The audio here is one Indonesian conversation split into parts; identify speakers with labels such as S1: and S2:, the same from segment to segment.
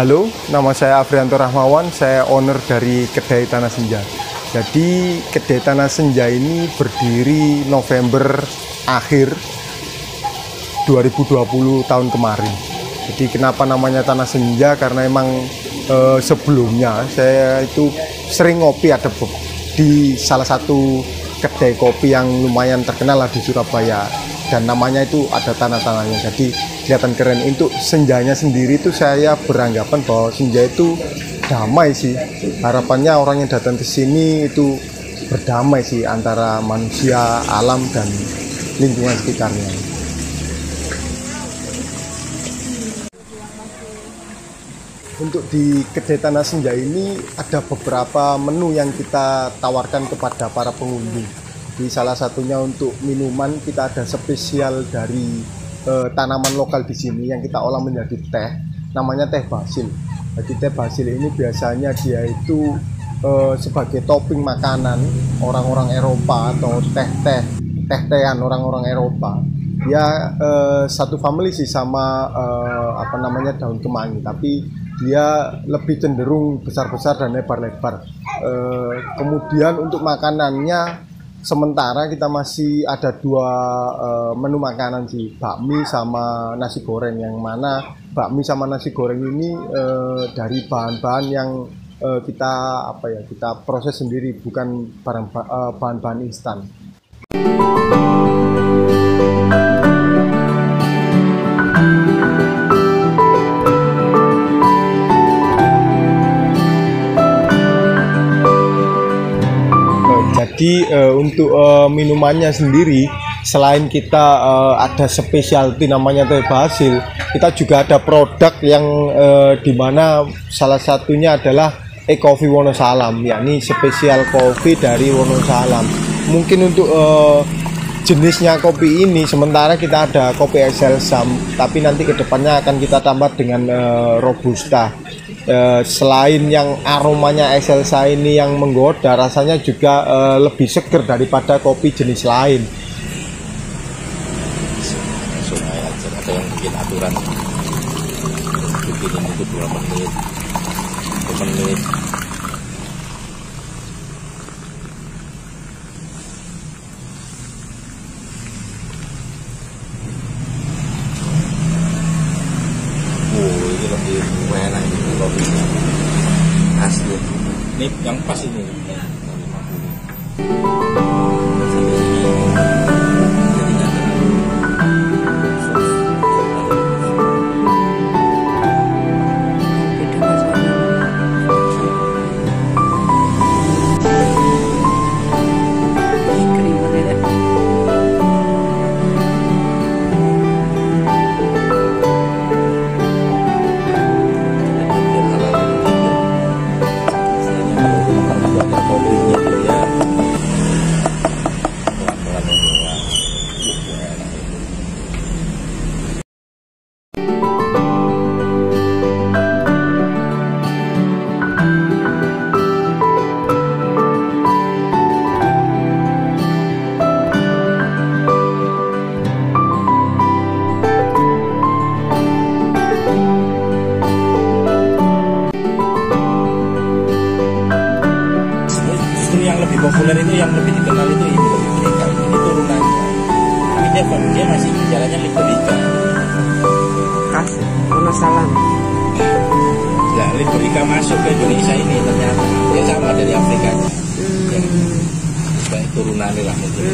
S1: Halo, nama saya Afrianto Rahmawan, saya owner dari Kedai Tanah Senja. Jadi Kedai Tanah Senja ini berdiri November akhir 2020 tahun kemarin. Jadi kenapa namanya Tanah Senja? Karena emang sebelumnya saya itu sering ngopi di salah satu kedai kopi yang lumayan terkenal lah di Surabaya. Dan namanya itu ada tanah-tanahnya, jadi kelihatan keren. Untuk senjanya sendiri itu saya beranggapan bahwa senja itu damai sih. Harapannya orang yang datang ke sini itu berdamai sih antara manusia, alam, dan lingkungan sekitarnya. Untuk di Kedai Tanah Senja ini ada beberapa menu yang kita tawarkan kepada para pengunjung. Di salah satunya untuk minuman kita ada spesial dari tanaman lokal di sini yang kita olah menjadi teh, namanya teh basil. Jadi teh basil ini biasanya dia itu sebagai topping makanan orang-orang Eropa atau teh-tehan orang-orang Eropa. Dia satu family sih sama daun kemangi, tapi dia lebih cenderung besar-besar dan lebar-lebar. Kemudian untuk makanannya, sementara kita masih ada dua menu makanan sih, bakmi sama nasi goreng, yang mana bakmi sama nasi goreng ini dari bahan-bahan yang kita proses sendiri, bukan bahan-bahan instan. Jadi untuk minumannya sendiri, selain kita ada specialty namanya teh basil, kita juga ada produk yang dimana salah satunya adalah e-coffee Wonosalam, yakni spesial kopi dari Wonosalam. Mungkin untuk jenisnya kopi ini sementara kita ada kopi Exelsam, tapi nanti kedepannya akan kita tambah dengan Robusta. Selain yang aromanya Excelsa ini yang menggoda, rasanya juga lebih seger daripada kopi jenis lain.
S2: Sungai aja ada yang bikin aturan, bikin itu 2 menit, 1 menit. Ini lebih enak ini kopinya asli. Ini yang pas ini 50. Yang lebih populer itu, yang lebih dikenal itu ini Liberica, ini turunannya. Tapi dia masih jalannya Liberica.
S3: Khas Wonosalam.
S2: Nah, Liberica masuk ke Indonesia ini ternyata dia sama dari Afrika. Kayak turunannya lah mungkin.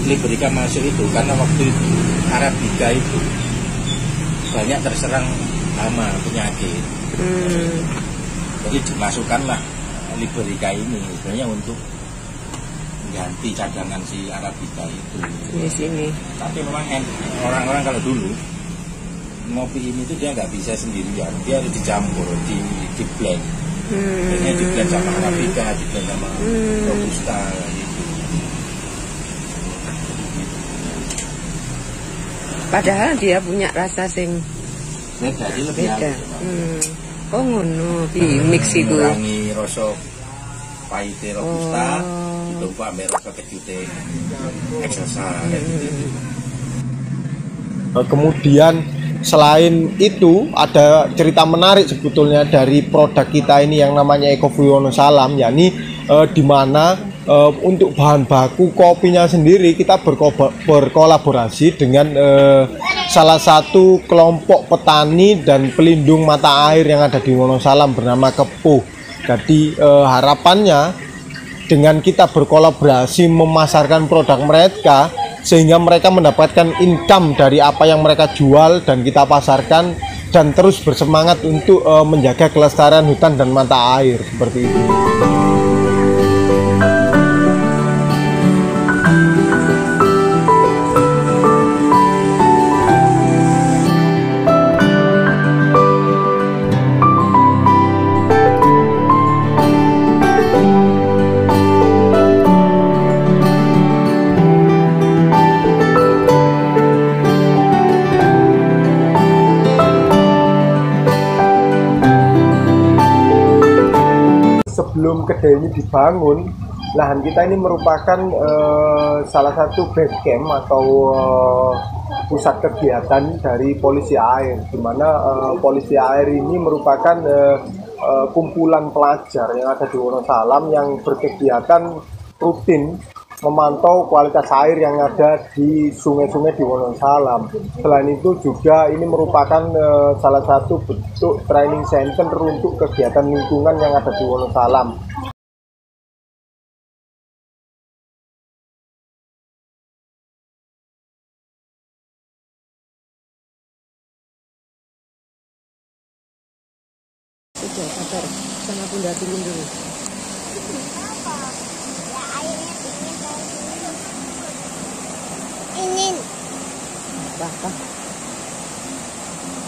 S2: Liberica masuk itu karena waktu itu Arabica itu banyak terserang hama penyakit. Jadi dimasukkanlah Liberica ini sebenarnya untuk mengganti cadangan si Arabica itu
S3: di sini.
S2: Tapi memang orang-orang kalau dulu ngopi ini tuh dia nggak bisa sendirian, dia harus dicampur, di blend. Biasanya di blend sama Arabica, di blend sama Robusta gitu.
S3: Padahal dia punya rasa sing
S2: beda, dia lebih
S3: beda. Oh ngono, di mix itu.
S2: Mengurangi rasa pahitnya Robusta, dicoba ambil rasa kejute Excelsa.
S1: Kemudian Selain itu ada cerita menarik sebetulnya dari produk kita ini yang namanya Ecofood Wonosalam, yakni di mana untuk bahan baku kopinya sendiri kita berkolaborasi dengan salah satu kelompok petani dan pelindung mata air yang ada di Wonosalam bernama Kepuh. Jadi harapannya dengan kita berkolaborasi memasarkan produk mereka, sehingga mereka mendapatkan income dari apa yang mereka jual dan kita pasarkan, dan terus bersemangat untuk menjaga kelestarian hutan dan mata air seperti itu. Sebelum kedai ini dibangun, lahan kita ini merupakan salah satu base camp atau pusat kegiatan dari polisi air, di mana polisi air ini merupakan kumpulan pelajar yang ada di Wonosalam yang berkegiatan rutin memantau kualitas air yang ada di sungai-sungai di Wonosalam. Selain itu juga ini merupakan salah satu bentuk training center untuk kegiatan lingkungan yang ada di Wonosalam.
S3: Sudah, sabar. Sama Bunda Tilin dulu.
S4: Ingin
S3: Apa?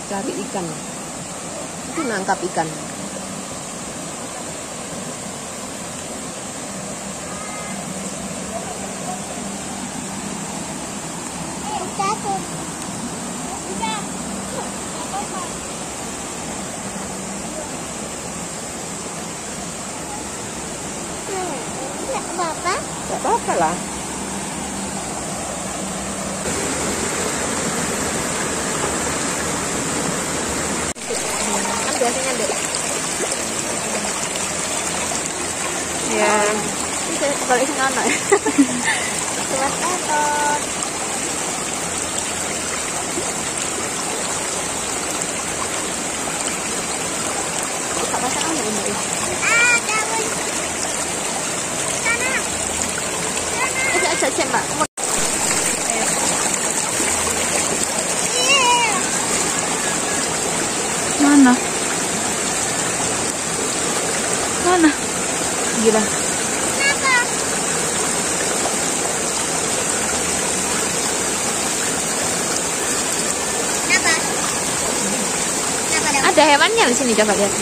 S3: Cari ikan. Itu nangkap ikan.
S4: takut. Tidak apa-apa.
S3: Gak apa-apa lah. Ambil, sini ambil. Ya. Ini balik ke anak.
S4: Buat takut.
S3: Tak pasang anak ini.
S4: Daun. Sana.
S3: Aja, Mbak. Mana? Mana? Gila.
S4: Kenapa? Kenapa? Kenapa daun?
S3: Ada hewannya di sini, coba lihat.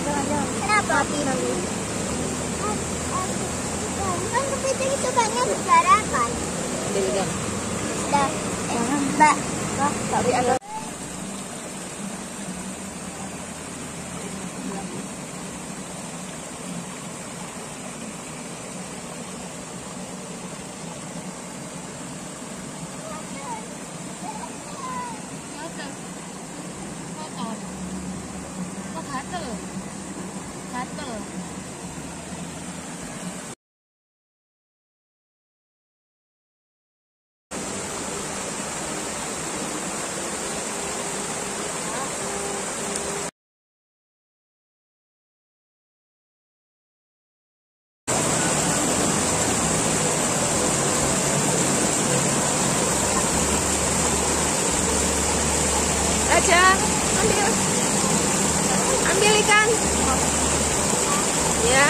S4: Kenapa? Mati nanti. Kan kepiting itu banyak bergarakan. Sudah. Mbak.
S3: Tapi ada aja, ambil ikan, ya.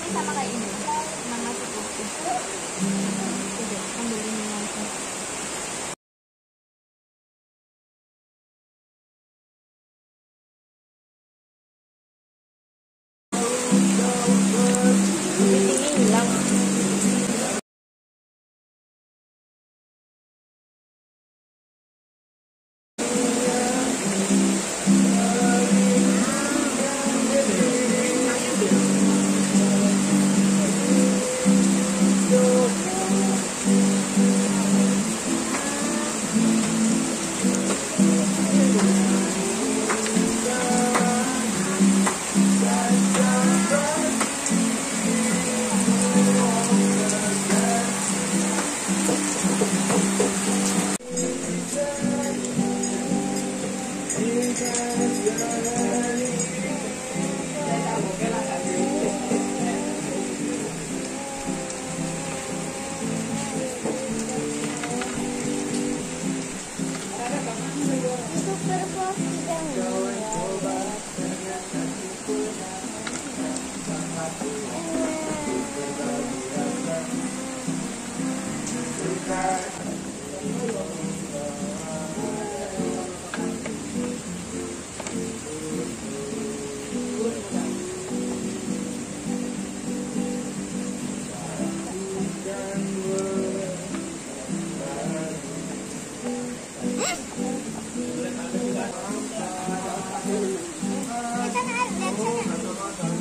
S3: Sama kayak ini, mana cukup. Ambil ini langsung. Kepitingnya hilang.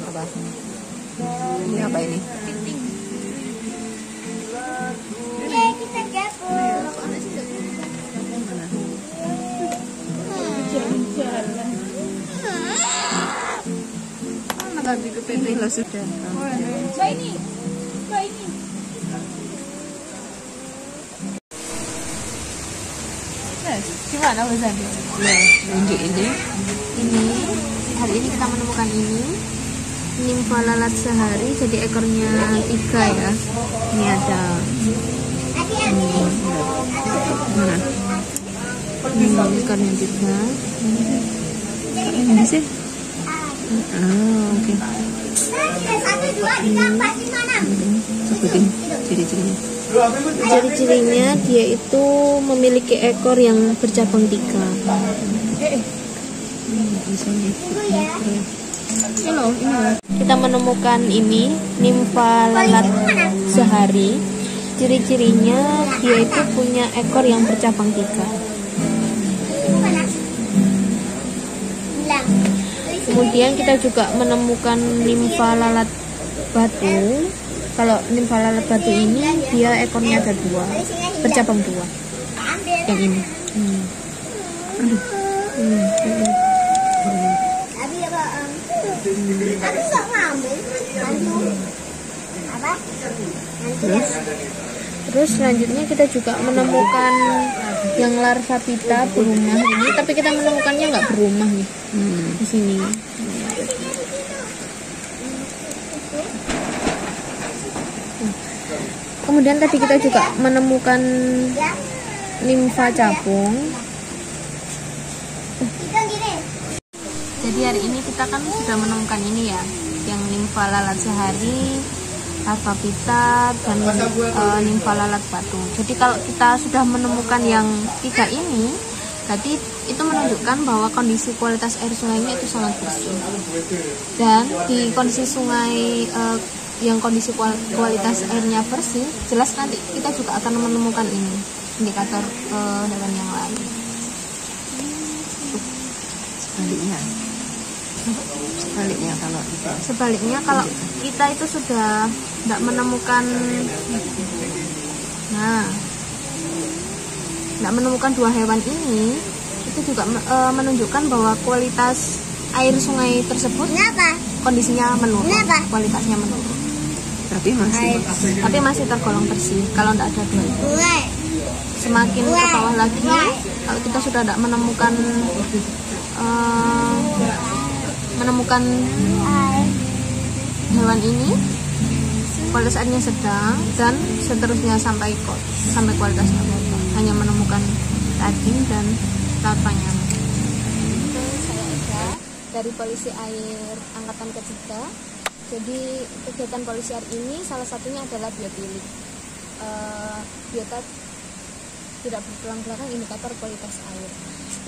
S3: Apa? Ini apa ini?
S4: Kepiting. Yeay, kita gabung.
S3: Mana tadi kepiting lah sudah.
S4: Mbak ini. Mbak ini.
S3: Gimana Mas Andi? Nah, tunjuk ini.
S5: Ini hari ini kita menemukan ini nimfa lalat sehari, jadi ekornya 3 ya. Ini ada
S3: Mana?
S5: ekornya 3.
S3: Ini sih.
S5: Oke.
S4: 1, 2, 3, 4, 5, 6.
S3: Sebutin ciri-cirinya.
S5: Ciri-cirinya dia itu memiliki ekor yang bercabang 3.
S3: Bisa nih.
S5: Ini loh, ini loh. Kita menemukan ini nimfa lalat sehari. Ciri-cirinya dia itu punya ekor yang bercabang 3. Kemudian kita juga menemukan nimfa lalat batu. Kalau nimfa lalat batu ini dia ekornya ada 2, bercabang 2. Yang ini.
S4: Tapi apa? Aku sok ngambil. Apa?
S3: Terus
S5: Terus selanjutnya kita juga menemukan yang larva pita berumah ini, tapi kita menemukannya nggak berumah nih di sini. Kemudian tadi kita juga menemukan nimfa capung. Jadi hari ini kita kan sudah menemukan ini ya, yang nimfa lalat sehari, larva pita, dan nimfa lalat batu. Jadi kalau kita sudah menemukan yang 3 ini, berarti itu menunjukkan bahwa kondisi kualitas air sungainya itu sangat bersih. Dan di kondisi sungai yang kondisi kualitas airnya bersih, jelas nanti kita juga akan menemukan ini indikator hewan yang lain. Sebaliknya kalau kita itu sudah tidak menemukan, tidak menemukan 2 hewan ini, itu juga menunjukkan bahwa kualitas air sungai tersebut kondisinya menurun, kualitasnya menurun. Tapi masih tergolong bersih. Kalau tidak ada 2 itu, semakin ke bawah lagi, kalau kita sudah tidak menemukan hewan ini, kualitas airnya sedang, dan seterusnya sampai kualitasnya kotor, hanya menemukan daging dan larvanya. Saya Ega dari Polisi Air Angkatan Ketiga. Jadi kegiatan polisi air ini salah satunya adalah biotilik. Biota tidak bertulang belakang indikator kualitas air.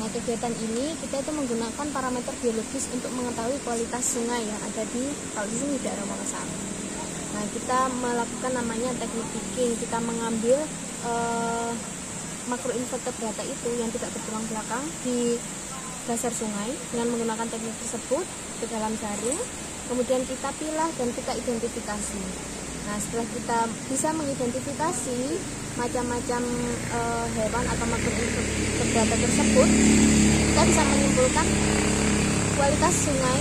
S5: Nah, kegiatan ini kita itu menggunakan parameter biologis untuk mengetahui kualitas sungai yang ada kalau di sini daerah Wonosari. Nah, kita melakukan namanya teknik picking. Kita mengambil makroinvertebrata itu yang tidak bertulang belakang di dasar sungai dengan menggunakan teknik tersebut ke dalam jaring. Kemudian kita pilah dan kita identifikasi. Nah, setelah kita bisa mengidentifikasi macam-macam hewan atau makroinvertebrata tersebut, kita bisa menyimpulkan kualitas sungai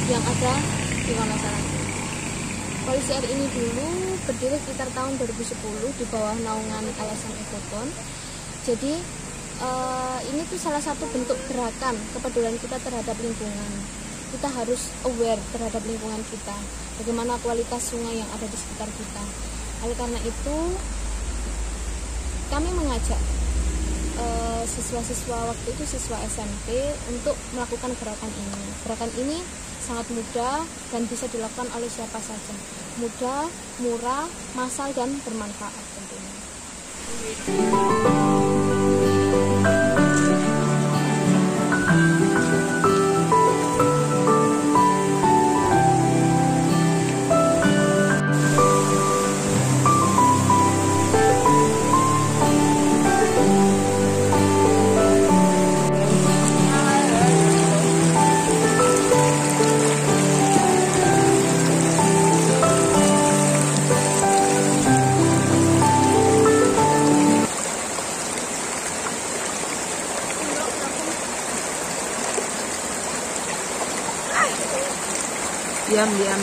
S5: yang ada di Wonosari. Polisi air ini dulu berdiri sekitar tahun 2010 di bawah naungan LSM Ekoton. Jadi ini tuh salah satu bentuk gerakan kepedulian kita terhadap lingkungan. Kita harus aware terhadap lingkungan kita, bagaimana kualitas sungai yang ada di sekitar kita. Oleh karena itu, kami mengajak siswa-siswa waktu itu, siswa SMP, untuk melakukan gerakan ini. Gerakan ini sangat mudah dan bisa dilakukan oleh siapa saja. Mudah, murah, massal, dan bermanfaat tentunya.
S3: Diam.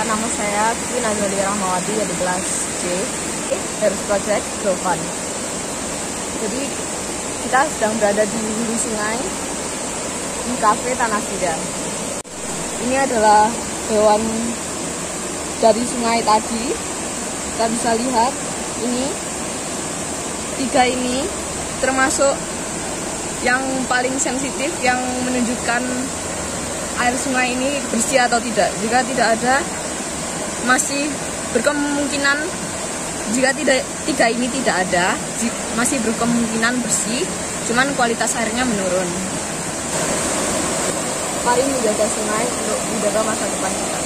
S6: Nama saya Fitri Nazali Rahmawati dari kelas C dari Project Grovan. Jadi kita sedang berada di hulu sungai di kafe Tanah Sidan. Ini adalah hewan dari sungai tadi. Kita bisa lihat ini 3 ini termasuk yang paling sensitif, yang menunjukkan air sungai ini bersih atau tidak. Jika tidak ada, masih berkemungkinan Jika tiga ini tidak ada, masih berkemungkinan bersih, cuman kualitas airnya menurun. Mari menjaga sungai untuk menjaga masa depan kita.